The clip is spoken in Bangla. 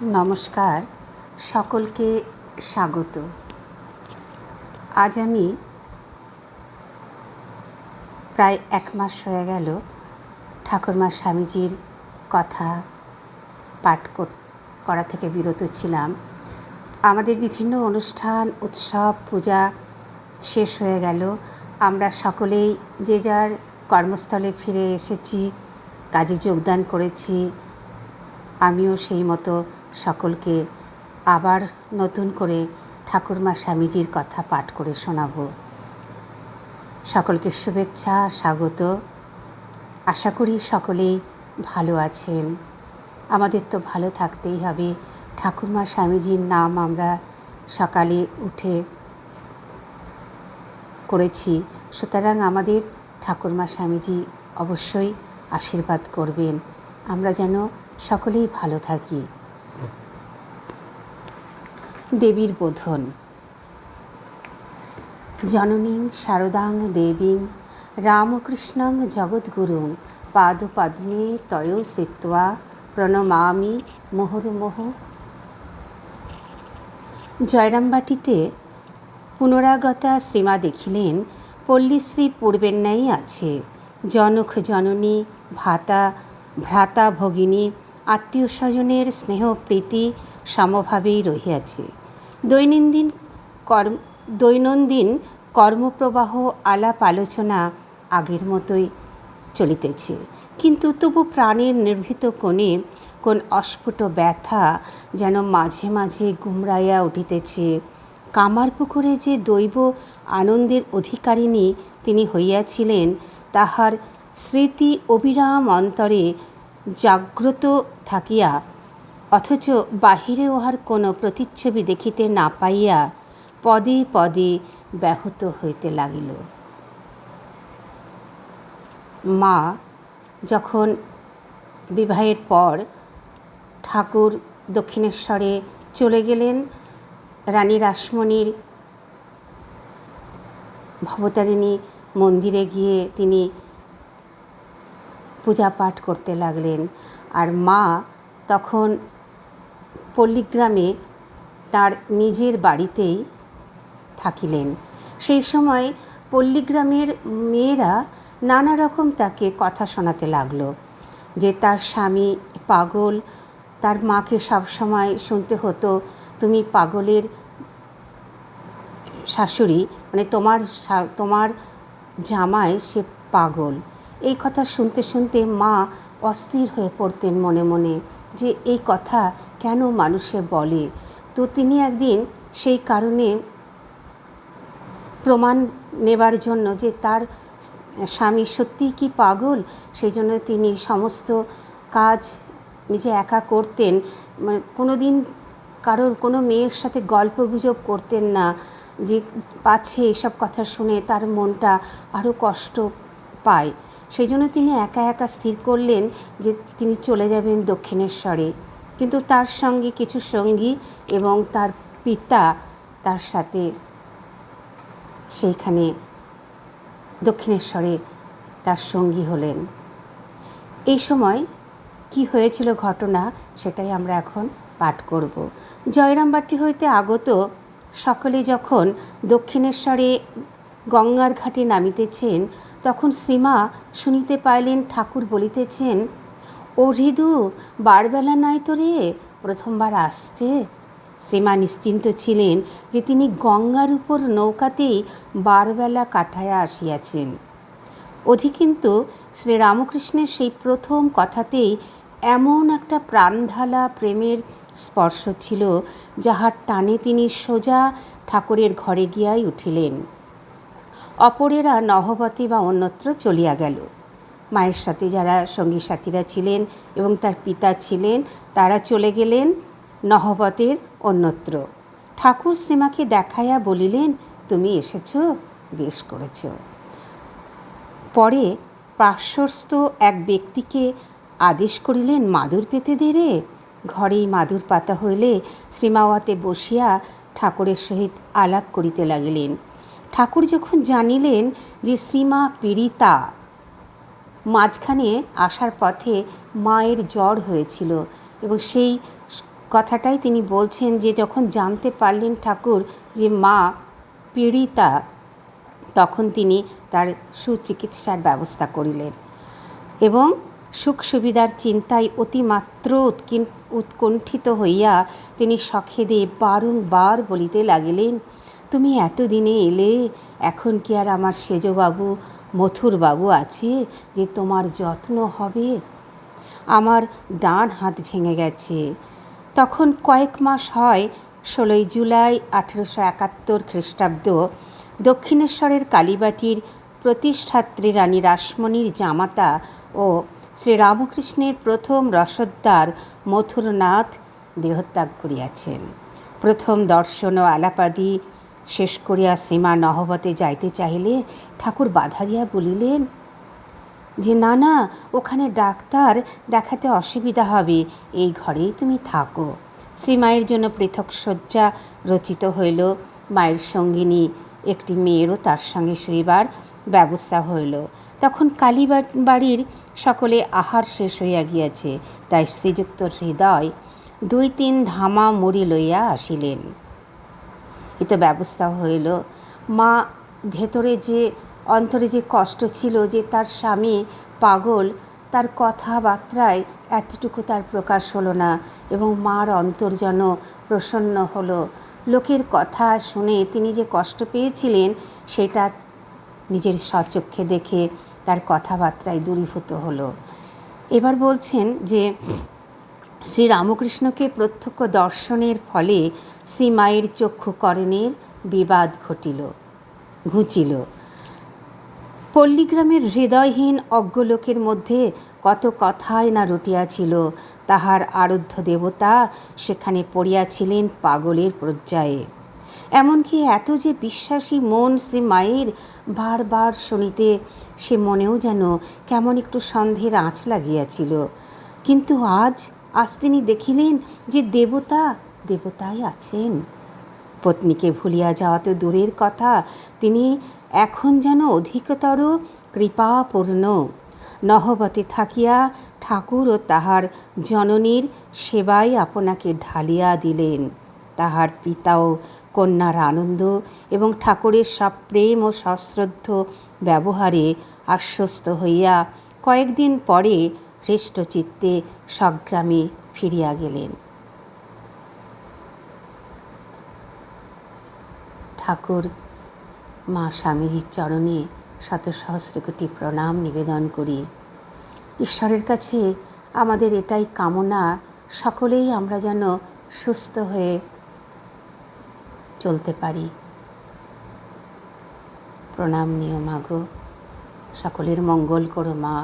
নমস্কার, সকলকে স্বাগত। আজ আমি প্রায় 1 মাস হয়ে গেল ঠাকুরমা স্বামীজির কথা পাঠ করা থেকে বিরত ছিলাম। আমাদের বিভিন্ন অনুষ্ঠান, উৎসব, পূজা শেষ হয়ে গেল। আমরা সকলেই যে যার কর্মস্থলে ফিরে এসেছি, কাজে যোগদান করেছি। আমিও সেই মতো সকলকে আবার নতুন করে ঠাকুরমা স্বামীজির কথা পাঠ করে শোনাব। সকলকে শুভেচ্ছা, স্বাগত। আশা করি সকলেই ভালো আছেন। আমাদের তো ভালো থাকতেই হবে। ঠাকুরমা স্বামীজির নাম আমরা সকালে উঠে করেছি, সুতরাং আমাদের ঠাকুরমা স্বামীজি অবশ্যই আশীর্বাদ করবেন, আমরা যেন সকলেই ভালো থাকি। দেবীর বোধন। জননীং শারদাং দেবীং রামকৃষ্ণং জগদ্গুরুং পাদপদ্মে তয়ো শ্রিত্বা প্রণমামি মুহুর্মুহুঃ। জয়রামবাটিতে পুনরাগতা শ্রীমা দেখিলেন পল্লীশ্রী পূর্বের ন্যায় আছে। জনক জননী, ভ্রাতা ভগিনী, আত্মীয় স্বজনের স্নেহ প্রীতি সমভাবেই রহিয়াছে। দৈনন্দিন কর্মপ্রবাহ, আলাপ আলোচনা আগের মতোই চলিতেছে, কিন্তু তবু প্রাণের নির্ভীত কোণে কোন অস্ফুট ব্যথা যেন মাঝে মাঝে গুমরাইয়া উঠিতেছে। কামারপুকুরে যে দৈব আনন্দের অধিকারিণী তিনি হইয়াছিলেন, তাহার স্মৃতি অবিরাম অন্তরে জাগ্রত থাকিয়া, অথচ বাহিরে উহার কোনো প্রতিচ্ছবি দেখিতে না পাইয়া পদে পদে ব্যাহত হইতে লাগিল। মা যখন বিবাহের পর ঠাকুর দক্ষিণেশ্বরে চলে গেলেন, রানী রাসমণির ভবতারিণী মন্দিরে গিয়ে তিনি পূজা পাঠ করতে লাগলেন। আর মা তখন পল্লীগ্রামে তার নিজের বাড়িতেই থাকিলেন। সেই সময় পল্লীগ্রামের মেয়েরা নানা রকম তাকে কথা শোনাতে লাগলো যে তার স্বামী পাগল। তার মাকে সবসময় শুনতে হতো, তুমি পাগলের শাশুড়ি, মানে তোমার জামাই সে পাগল। এই কথা শুনতে শুনতে মা অস্থির হয়ে পড়তেন মনে মনে, যে এই কথা কেন মানুষে বলে। তো তিনি একদিন সেই কারণে প্রমাণ নেবার জন্য যে তার স্বামী সত্যিই কি পাগল, সেই জন্য তিনি সমস্ত কাজ নিজে একা করতেন। মানে কোনো দিন কোনো মেয়ের সাথে গল্পগুজব করতেন না, যে পাছে এসব কথা শুনে তার মনটা আরও কষ্ট পায়। সেই জন্য তিনি একা একা স্থির করলেন যে তিনি চলে যাবেন দক্ষিণেশ্বরে। কিন্তু তার সঙ্গে কিছু সঙ্গী এবং তার পিতা তার সাথে সেইখানে দক্ষিণেশ্বরে তার সঙ্গী হলেন। এই সময় কি হয়েছিল ঘটনা, সেটাই আমরা এখন পাঠ করব। জয়রামবাটি হইতে আগত সকলে যখন দক্ষিণেশ্বরে গঙ্গার ঘাটে নামিতেছেন, তখন শ্রীমা শুনিতে পাইলেন ঠাকুর বলিতেছেন, ও হৃদু, বারবেলা নাই তো রে, প্রথমবার আসছে। শ্রীমা নিশ্চিন্ত ছিলেন যে তিনি গঙ্গার উপর নৌকাতেই বারবেলা কাটাইয়া আসিয়াছেন। কিন্তু শ্রীরামকৃষ্ণের সেই প্রথম কথাতেই এমন একটা প্রাণঢালা প্রেমের স্পর্শ ছিল, যাহার টানে তিনি সোজা ঠাকুরের ঘরে গিয়াই উঠিলেন। অপরেরা নহবতে বা অন্যত্র চলিয়া গেল। মায়ের সাথে যারা সঙ্গী সাথীরা ছিলেন এবং তার পিতা ছিলেন, তারা চলে গেলেন নহবতের অন্যত্র। ঠাকুর শ্রীমাকে দেখাইয়া বলিলেন, তুমি এসেছ, বেশ করেছ। পরে পার্শ্বস্থ এক ব্যক্তিকে আদেশ করিলেন, মাদুর পেতে দে রে। ঘরেই মাদুর পাতা হইলে শ্রীমাওয়াতে বসিয়া ঠাকুরের সহিত আলাপ করিতে লাগিলেন। ঠাকুর যখন জানিলেন যে শ্রীমা পীড়িতা, মাঝখানে আসার পথে মায়ের জ্বর হয়েছিল এবং সেই কথাটাই তিনি বলছেন যে যখন জানতে পারলেন ঠাকুর যে মা পীড়িতা, তখন তিনি তার সুচিকিৎসার ব্যবস্থা করিলেন এবং সুখ সুবিধার চিন্তায় অতিমাত্র উৎকণ্ঠিত হইয়া তিনি সখেদে বারংবার বলিতে লাগিলেন, তুমি এতদিনে এলে, এখন কি আর আমার সেজবাবু মথুরবাবু আছে যে তোমার যত্ন হবে? আমার ডান হাত ভেঙে গেছে। তখন কয়েক মাস হয় 16 জুলাই 1871 খ্রিস্টাব্দ, দক্ষিণেশ্বরের কালীবাটির প্রতিষ্ঠাত্রী রানী রাসমণির জামাতা ও শ্রীরামকৃষ্ণের প্রথম রসদ্দার মথুরনাথ দেহত্যাগ করিয়াছেন। প্রথম দর্শন ও আলাপাদি শেষ করিয়া শ্রীমা নহবতে যাইতে চাহিলে ঠাকুর বাধা দিয়া বলিলেন যে না না, ওখানে ডাক্তার দেখাতে অসুবিধা হবে, এই ঘরেই তুমি থাকো। শ্রীমায়ের জন্য পৃথক শয্যা রচিত হইল। মায়ের সঙ্গিনী একটি মেয়েরও তার সঙ্গে শুইবার ব্যবস্থা হইল। তখন কালীবাড়ির সকলে আহার শেষ হইয়া গিয়াছে, তাই শ্রীযুক্ত হৃদয় 2-3 ধামা মুড়ি লইয়া আসিলেন। এতে ব্যবস্থা হইল। মা ভেতরে যে অন্তরে যে কষ্ট ছিল যে তার স্বামী পাগল, তার কথাবার্তায় এতটুকু তার প্রকাশ হলো না এবং মার অন্তর যেন প্রসন্ন হলো। লোকের কথা শুনে তিনি যে কষ্ট পেয়েছিলেন সেটা নিজের স্বচক্ষে দেখে তার কথাবার্তায় দূরীভূত হলো। এবার বলছেন যে শ্রীরামকৃষ্ণকে প্রত্যক্ষ দর্শনের ফলে শ্রীমায়ের চক্ষুকরণের বিবাদ ঘুচিল। পল্লীগ্রামের হৃদয়হীন অজ্ঞলোকের মধ্যে কত কথাই না রটিয়াছিল। তাহার আরাধ্য দেবতা সেখানে পড়িয়াছিলেন পাগলের পর্যায়ে। এমনকি এত যে বিশ্বাসী মন শ্রীমায়ের, বারবার শুনিতে সে মনেও যেন কেমন একটু সন্দেহের আঁচ লাগিয়াছিল। কিন্তু আজ তিনি দেখিলেন যে দেবতাই আছেন। পত্নীকে ভুলিয়া যাওয়া তো দূরের কথা, তিনি এখন যেন অধিকতর কৃপাপূর্ণ। নহবতে থাকিয়া ঠাকুর ও তাহার জননীর সেবায় আপনাকে ঢালিয়া দিলেন। তাহার পিতাও কন্যার আনন্দ এবং ঠাকুরের সপ্রেম ও সশ্রদ্ধ ব্যবহারে আশ্বস্ত হইয়া কয়েকদিন পরে হৃষ্টচিত্তে স্বগ্রামে ফিরিয়া গেলেন। ঠাকুর মা স্বামীজির চরণে শত সহস্র কোটি প্রণাম নিবেদন করি। ঈশ্বরের কাছে আমাদের এটাই কামনা, সকলেই আমরা যেন সুস্থ হয়ে চলতে পারি। প্রণাম নিও মাগো, সকলের মঙ্গল করো মা।